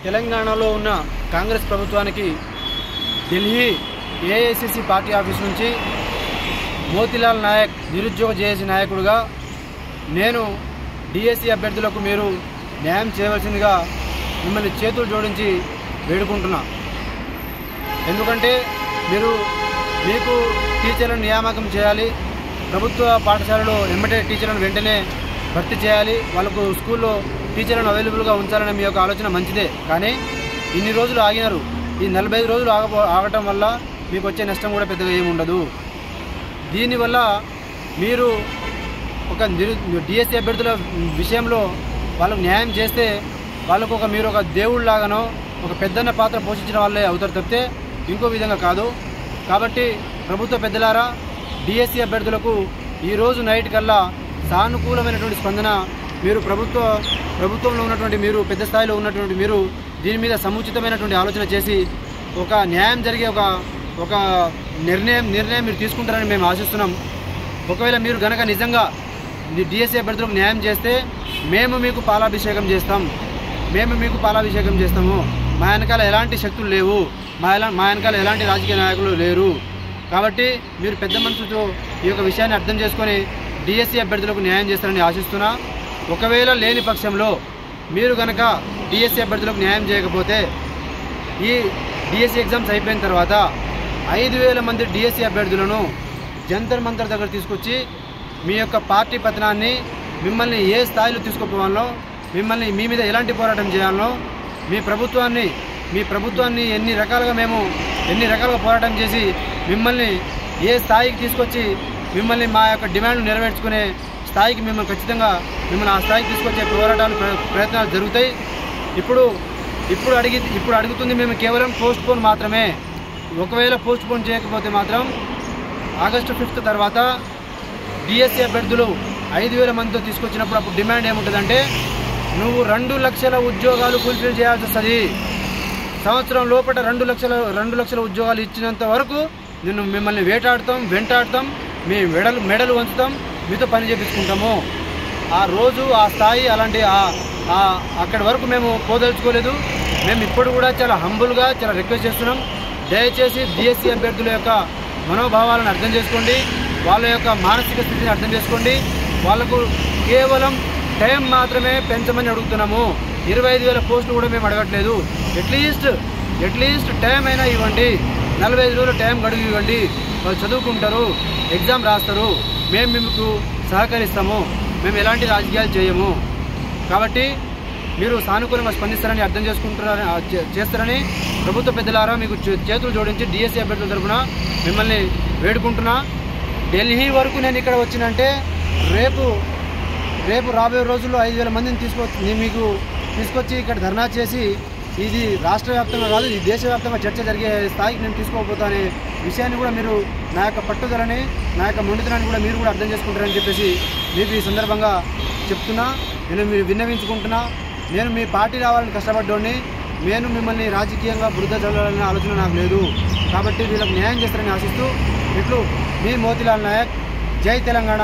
తెలంగాణలో ఉన్న కాంగ్రెస్ ప్రభుత్వానికి ఢిల్లీ ఏఐసిసి పార్టీ ఆఫీస్ నుంచి మోతీలాల్ నాయక్ నిరుద్యోగ జేఏసీ నాయకుడిగా నేను డిఎస్సి అభ్యర్థులకు మీరు న్యాయం చేయవలసిందిగా మిమ్మల్ని చేతులు జోడించి వేడుకుంటున్నా. ఎందుకంటే మీకు టీచర్లను నియామకం చేయాలి, ప్రభుత్వ పాఠశాలలో వెంబడే టీచర్లను వెంటనే భర్తీ చేయాలి, వాళ్ళకు స్కూల్లో టీచర్లను అవైలబుల్గా ఉంచాలనే మీ యొక్క ఆలోచన మంచిదే. కానీ ఇన్ని రోజులు ఆగినారు. ఈ 45 రోజులు ఆగటం వల్ల మీకు వచ్చే నష్టం కూడా పెద్దగా ఏముండదు. దీనివల్ల మీరు ఒక డిఎస్సి అభ్యర్థుల విషయంలో వాళ్ళకు న్యాయం చేస్తే వాళ్ళకు మీరు ఒక దేవుళ్ళలాగానో ఒక పెద్దన్న పాత్ర పోషించిన వాళ్ళే అవుతారు తప్పితే ఇంకో విధంగా కాదు. కాబట్టి ప్రభుత్వ పెద్దలారా, డిఎస్సి అభ్యర్థులకు ఈరోజు నైట్ కల్లా సానుకూలమైనటువంటి స్పందన మీరు ప్రభుత్వంలో ఉన్నటువంటి మీరు పెద్ద స్థాయిలో ఉన్నటువంటి మీరు దీని మీద సముచితమైనటువంటి ఆలోచన చేసి ఒక న్యాయం జరిగే ఒక నిర్ణయం మీరు తీసుకుంటారని మేము ఆశిస్తున్నాం. ఒకవేళ మీరు గనక నిజంగా డిఎస్సి అభ్యర్థులకు న్యాయం చేస్తే మేము మీకు పాలాభిషేకం చేస్తాము. మా వెనకాల ఎలాంటి శక్తులు లేవు, మా వెనకాల ఎలాంటి రాజకీయ నాయకులు లేరు. కాబట్టి మీరు పెద్ద మనసుతో ఈ యొక్క విషయాన్ని అర్థం చేసుకొని డిఎస్సి అభ్యర్థులకు న్యాయం చేస్తారని ఆశిస్తున్నా. ఒకవేళ లేని పక్షంలో మీరు కనుక డిఎస్సి అభ్యర్థులకు న్యాయం చేయకపోతే ఈ డిఎస్సి ఎగ్జామ్స్ అయిపోయిన తర్వాత 5,000 మంది డిఎస్సి అభ్యర్థులను జంతర్ మంతర్ దగ్గర తీసుకొచ్చి మీ యొక్క పార్టీ పతనాన్ని, మిమ్మల్ని ఏ స్థాయిలో తీసుకుపోవాలో, మీ మీద ఎలాంటి పోరాటం చేయాలో, మీ ప్రభుత్వాన్ని ఎన్ని రకాలుగా పోరాటం చేసి మిమ్మల్ని ఏ స్థాయికి తీసుకొచ్చి మిమ్మల్ని మా యొక్క డిమాండ్లు నెరవేర్చుకునే స్థాయికి ఖచ్చితంగా మిమ్మల్ని ఆ స్థాయికి తీసుకొచ్చే ప్రయత్నాలు జరుగుతాయి. ఇప్పుడు అడుగుతుంది మేము కేవలం పోస్ట్ పోన్ మాత్రమే. ఒకవేళ పోస్ట్ పోన్ చేయకపోతే మాత్రం ఆగస్టు 5 తర్వాత డిఎస్సి అభ్యర్థులు 5,000 మందితో తీసుకొచ్చినప్పుడు అప్పుడు డిమాండ్ ఏముంటుందంటే, నువ్వు 2 లక్షల ఉద్యోగాలు ఫుల్ఫిల్ చేయాల్సి వస్తుంది. సంవత్సరం లోపల 2 లక్షల ఉద్యోగాలు ఇచ్చినంత వరకు మిమ్మల్ని వెంటాడతాం, మీ మెడలు వంచుతాం, మీతో పని చేపించుకుంటాము. ఆ రోజు ఆ స్థాయి అక్కడి వరకు మేము పోదలుచుకోలేదు. మేము ఇప్పుడు కూడా చాలా హంబుల్గా చాలా రిక్వెస్ట్ చేస్తున్నాం. దయచేసి డిఎస్సి అభ్యర్థుల యొక్క మనోభావాలను అర్థం చేసుకోండి, వాళ్ళ యొక్క మానసిక స్థితిని అర్థం చేసుకోండి. వాళ్ళకు కేవలం టైం మాత్రమే పెంచమని అడుగుతున్నాము. 25,000 పోస్టులు కూడా మేము అడగట్లేదు. అట్లీస్ట్ టైం అయినా ఇవ్వండి. 45 రోజుల టైం గడువు ఇవ్వండి. వాళ్ళు చదువుకుంటారు, ఎగ్జామ్ రాస్తారు, మేము మీకు సహకరిస్తాము. మేము ఎలాంటి రాజకీయాలు చేయము. కాబట్టి మీరు సానుకూలంగా స్పందిస్తారని అర్థం చేస్తారని ప్రభుత్వ పెద్దలారా మీకు చేతులు జోడించి డిఎస్సి అభ్యర్థుల తరఫున మిమ్మల్ని వేడుకుంటున్నా. ఢిల్లీ వరకు నేను ఇక్కడ వచ్చినంటే రేపు రాబోయే రోజుల్లో 5,000 మందిని తీసుకొచ్చి ఇక్కడ ధర్నా చేసి ఇది రాష్ట్ర వ్యాప్తంగా కాదు, ఇది దేశవ్యాప్తంగా చర్చ జరిగే స్థాయికి నేను తీసుకోకపోతా అనే విషయాన్ని కూడా మీరు నా యొక్క పట్టుదలని, నా యొక్క మొండితనాన్ని కూడా మీరు కూడా అర్థం చేసుకుంటారని చెప్పేసి మీకు ఈ సందర్భంగా చెప్తున్నా. నేను మీరు విన్నవించుకుంటున్నా. నేను మీ పార్టీ రావాలని కష్టపడ్డోడిని. నేను మిమ్మల్ని రాజకీయంగా బురద చల్లాలనే ఆలోచన నాకు లేదు. కాబట్టి వీళ్ళకి న్యాయం చేస్తారని ఆశిస్తూ ఇట్లు మీ మోతీలాల్ నాయక్. జై తెలంగాణ.